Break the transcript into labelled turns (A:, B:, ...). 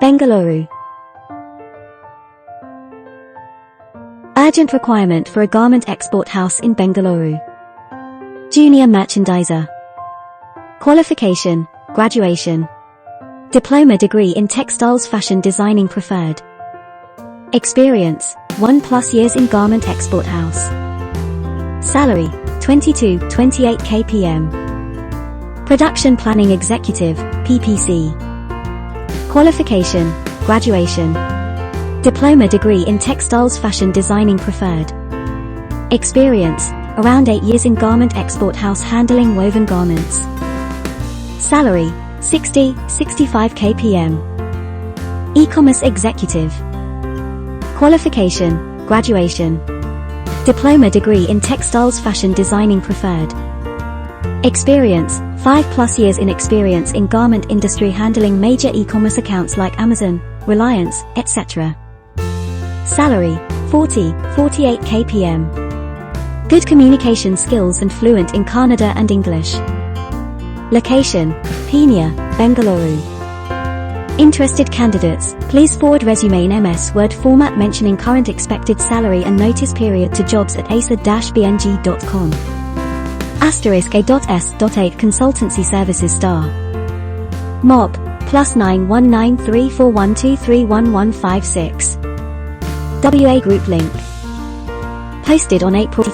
A: Bengaluru. Urgent requirement for a garment export house in Bengaluru. Junior merchandiser. Qualification, graduation. Diploma degree in textiles fashion designing preferred. Experience, 1+ years in garment export house. Salary, 22-28 kpm. Production planning executive, PPC. Qualification, graduation. Diploma degree in textiles fashion designing preferred. Experience, around 8 years in garment export house handling woven garments. Salary, 60-65 kpm. E-commerce executive. Qualification, graduation. Diploma degree in textiles fashion designing preferred. Experience, 5+ years in experience in garment industry handling major e-commerce accounts like Amazon, Reliance, etc. Salary, 40-48 kpm. Good communication skills and fluent in Kannada and English. Location, Pune, Bengaluru. Interested candidates, please forward resume in MS Word format mentioning current expected salary and notice period to jobs@acer-bng.com. *A.S.8 Consultancy Services Star. MOB, +919341231156. WA Group link. Posted on April